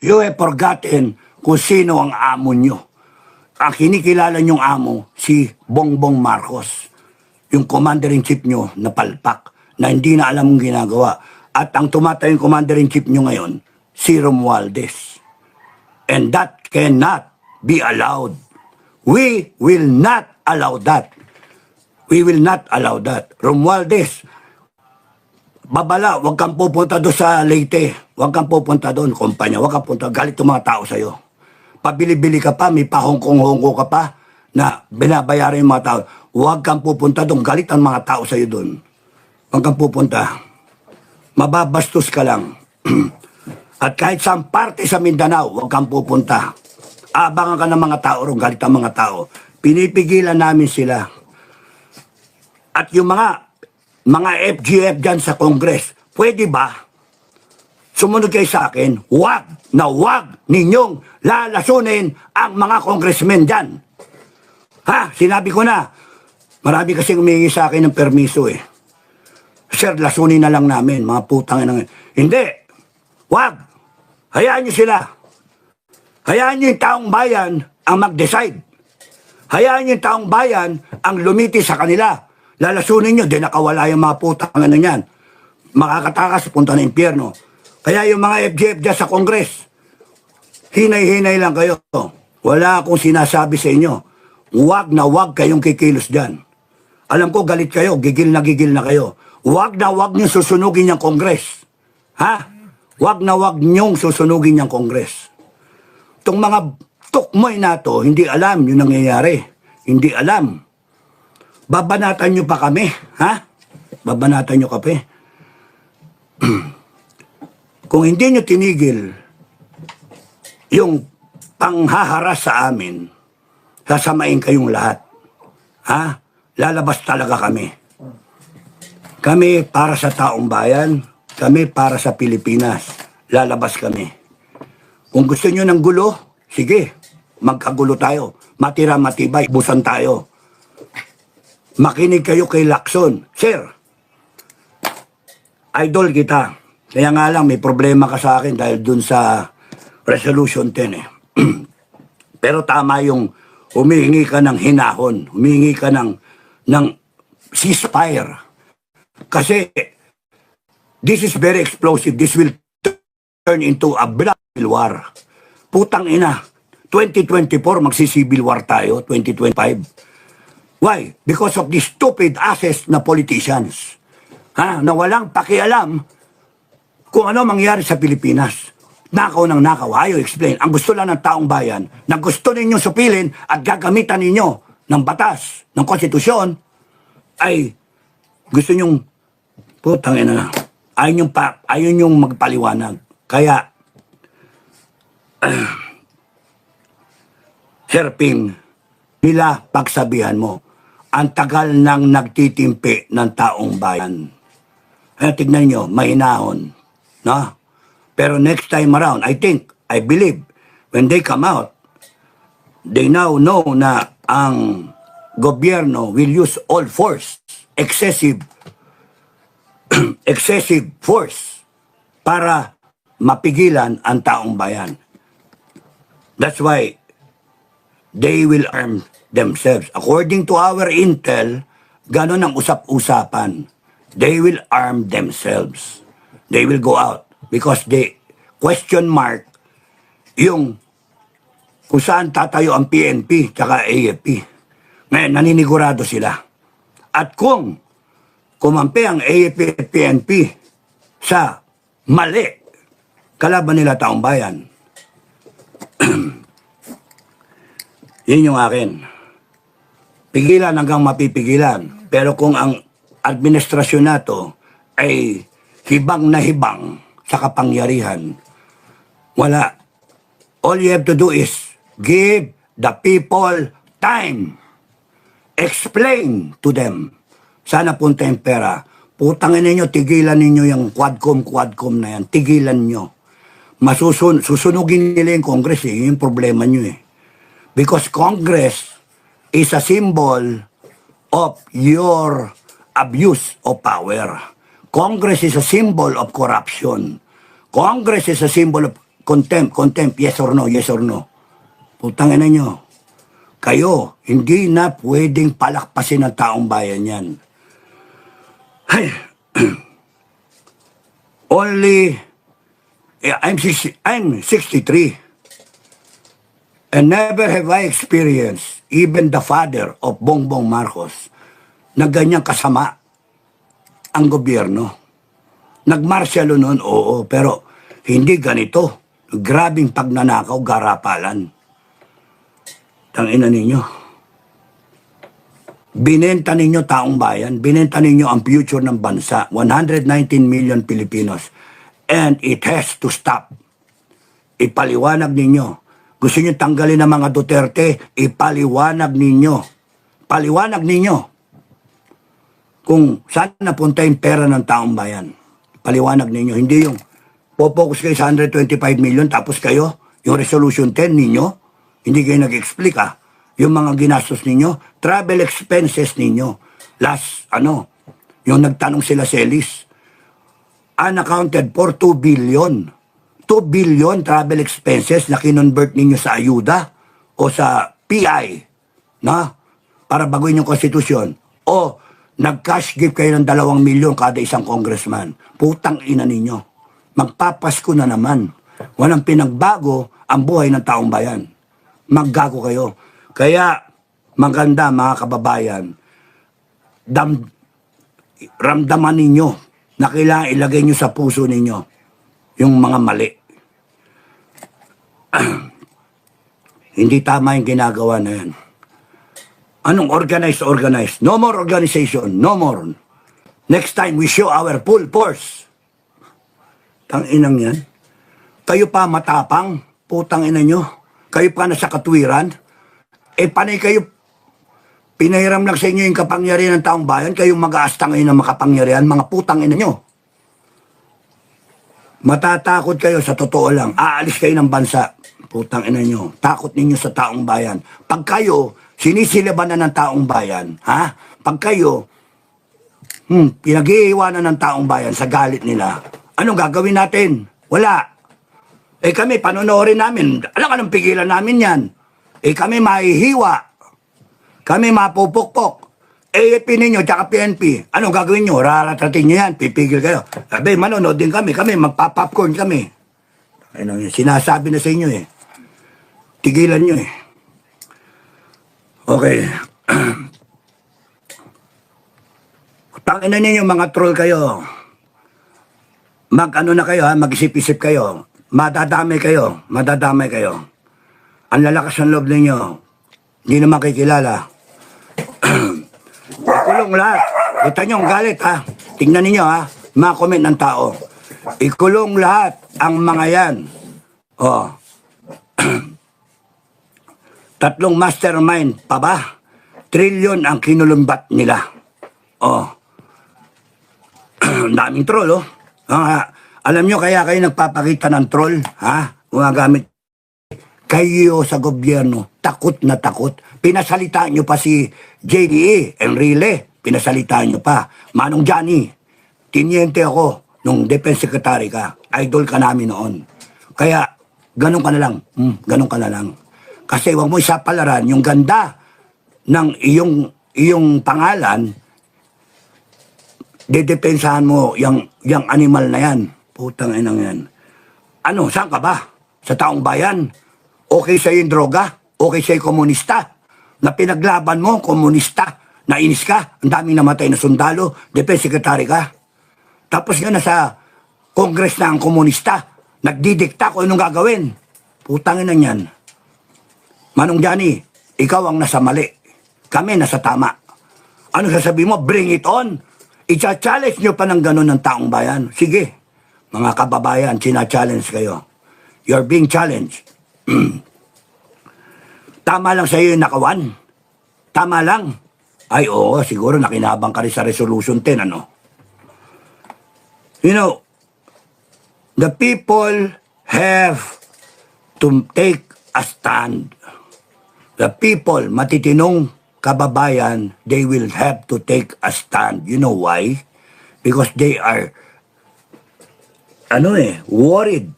You have forgotten kung sino ang amo nyo. Ang kinikilala nyong amo, si Bongbong Marcos. Yung commander-in-chief nyo na palpak, na hindi na alam ang ginagawa. At ang tumatayong commander-in-chief nyo ngayon, si Romualdez. And that cannot be allowed. We will not allow that. We will not allow that. Romualdez, babala, huwag kang pupunta doon sa Leyte. Huwag kang pupunta doon, kumpanya. Huwag kang pupunta. Galit yung mga tao sa'yo. Pabili-bili ka pa, may pahongkong-hongko ka pa na binabayaran yung mga tao. Huwag kang pupunta doon. Galit ang mga tao sa'yo doon. Huwag kang pupunta. Mababastos ka lang. At kahit saan parte sa Mindanao, huwag kang pupunta. Abangan ka ng mga tao ron, galit ang mga tao. Pinipigilan namin sila. At yung mga FGF dyan sa Congress, pwede ba sumunod kayo sa akin? Huwag na huwag ninyong lalasunin ang mga congressmen dyan. Ha? Sinabi ko na. Marami kasing humingi sa akin ng permiso eh. Sir, lasunin na lang namin, mga putang ina. Hindi. Huwag. Hayaan nyo sila. Hayaan nyo yung taong bayan ang mag-decide. Hayaan nyo yung taong bayan ang lumiti sa kanila. Lalasunin nyo, di nakawala yung mga putang ano niyan. Makakatakas, punta na impyerno. Kaya yung mga FGF dyan sa Congress, hinay-hinay lang kayo. Wala akong sinasabi sa inyo. Huwag na huwag kayong kikilos dyan. Alam ko galit kayo, gigil na kayo. Huwag na huwag nyo susunugin yung Congress. Ha? Huwag na huwag nyo susunugin yung Congress. Itong mga tukmoy na to, hindi alam yung nangyayari. Hindi alam. Babanatan nyo pa kami. Ha? Babanatan nyo kami. Kung hindi nyo tinigil yung panghaharas sa amin, sasamain kayong lahat. Ha? Lalabas talaga kami. Kami para sa taong bayan, kami para sa Pilipinas. Lalabas kami. Kung gusto nyo ng gulo, sige, magkagulo tayo. Matira matibay, busan tayo. Makinig kayo kay Lacson. Sir, idol kita. Kaya nga lang, may problema ka sa akin dahil dun sa Resolution 10 eh. Pero tama yung humihingi ka ng hinahon, humihingi ka ng ceasefire. Kasi this is very explosive. This will turn into a blood war. Putang ina. 2024, magsi-civil war tayo. 2025. Why? Because of these stupid asses na politicians. Ha? Na walang pakialam kung ano mangyari sa Pilipinas. Nakaw ng nakaw. Ayaw explain. Ang gusto lang ng taong bayan na gusto ninyong supilin at gagamitan ninyo ng batas, ng konstitusyon, ay gusto nyong putang ina. Ayaw nyong magpaliwanag. Kaya, Sir Ping, nila pagsabihan mo, ang tagal nang nagtitimpi ng taong bayan. Kaya tignan nyo, mahinahon. No? Pero next time around, I believe, when they come out, they now know na ang gobyerno will use all force, excessive force para mapigilan ang taong bayan. That's why they will arm themselves. According to our intel, ganon ang usap-usapan. They will arm themselves. They will go out because they question mark yung kung saan tatayo ang PNP tsaka AFP. Ngayon, naninigurado sila. At kung kumampi ang AFP at PNP sa mali, kalaban nila taong bayan. Yun yung akin. Pigilan hanggang mapipigilan. Pero kung ang administrasyon na to ay hibang na hibang sa kapangyarihan, wala. All you have to do is give the people time. Explain to them. Sana punta yung pera. Putangin ninyo, tigilan ninyo yung quadcom na yan. Tigilan nyo. Susunugin nila yung Congress eh. Yung problema nyo eh. Because Congress is a symbol of your abuse of power. Congress is a symbol of corruption. Congress is a symbol of contempt, yes or no, yes or no. Putang ina nyo. Kayo, hindi na pwedeng palakpasin ng taong bayan yan. Ay, only, I'm 63. And never have I experienced, even the father of Bongbong Marcos, na ganyang kasama ang gobyerno. Nagmarsyalo noon, oo, pero hindi ganito. Grabing pagnanakaw, garapalan. Tangina ninyo. Binenta ninyo taong bayan, binenta ninyo ang future ng bansa, 119 million Filipinos. And it has to stop. Ipaliwanag ninyo. Gusto nyo tanggalin ang mga Duterte, ipaliwanag ninyo. Paliwanag ninyo. Kung saan napunta yung pera ng taong bayan. Paliwanag ninyo. Hindi yung popokus kayo sa 125 million tapos kayo, yung resolution 10 ninyo, hindi kayo nag-explain yung mga ginastos ninyo, travel expenses ninyo. Last, yung nagtanong sila sa Ellis, unaccounted for 2 billion. 2 billion travel expenses na kinonvert ninyo sa ayuda o sa PI, na? Para baguhin yung konstitusyon. O nag-cash gift kayo ng 2 milyon kada isang congressman. Putang ina ninyo. Magpapasko na naman. Walang pinagbago ang buhay ng taong bayan. Maggago kayo. Kaya, maganda mga kababayan, ramdaman ninyo na kailangan ilagay nyo sa puso ninyo yung mga mali. Hindi tama yung ginagawa na yan. Anong organize? No more organization. No more. Next time, we show our full force. Tanginang yan. Kayo pa matapang, putang ina nyo. Kayo pa nasa katwiran. Panay kayo, pinahiram lang sa inyo yung kapangyarihan ng taong bayan, kayong mag-aasta ngayon ng makapangyarihan, mga putang ina nyo. Matatakot kayo sa totoo lang. Aalis kayo ng bansa. Putang ina nyo. Takot ninyo sa taong bayan. Pag kayo, sinisilaban na ng taong bayan, ha? Pag kayo, pinag-iiwanan ng taong bayan sa galit nila, anong gagawin natin? Wala. Kami, panonoorin namin. Alam ka nang pigilan namin yan. Kami mahihiwa. Kami mapupukpok. AFP ninyo, tsaka PNP. Anong gagawin nyo? Raratratin nyo yan. Pipigil kayo. Sabi, manonood din kami. Kami, magpa-popcorn kami. Sinasabi na sa inyo eh. Tigilan nyo eh. Okay. Tangina ninyo, mga troll kayo. Mag-ano na kayo ha, mag-isip-isip kayo. Madadamay kayo. Ang lalakas ng loob ninyo. Hindi na makikilala. Ikulong lahat. Kita nyo ang galit ha. Tingnan ninyo ha. Mga comment ng tao. Ikulong lahat ang mga yan. Tatlong mastermind pa ba? Trilyon ang kinulumbat nila. Daming troll alam nyo kaya kayo nagpapakita ng troll, ha? Gumagamit kayo sa gobyerno, takot na takot. Pinasalitaan nyo pa si JDE, Enrile, pinasalitaan nyo pa. Manong Johnny, tiniente ako nung Defense Secretary ka. Idol ka namin noon. Kaya, ganun ka na lang. Ganun ka na lang. Kasi wag mo isapalaran yung ganda ng iyong pangalan, dedepensahan mo yung animal na yan. Putang inang yan. Saan ka ba? Sa taong bayan? Okay sa'yo yung droga? Okay sa'yo komunista? Na pinaglaban mo, komunista? Nainis ka? Ang daming namatay na sundalo? Defense Secretary ka? Tapos nga nasa Congress na ang komunista? Nagdidikta kung anong gagawin? Putang inang yan. Manong Johnny, ikaw ang nasa mali. Kami nasa tama. Ano sasabihin mo? Bring it on. I-challenge nyo pa ng gano'n ng taong bayan. Sige, mga kababayan, sina-challenge kayo. You're being challenged. Tama lang sa iyo yung nakawan. Tama lang. Ay, oo, siguro nakinabang ka rin sa Resolution 10, You know, the people have to take a stand. The people, matitinong kababayan, they will have to take a stand. You know why? Because they are, worried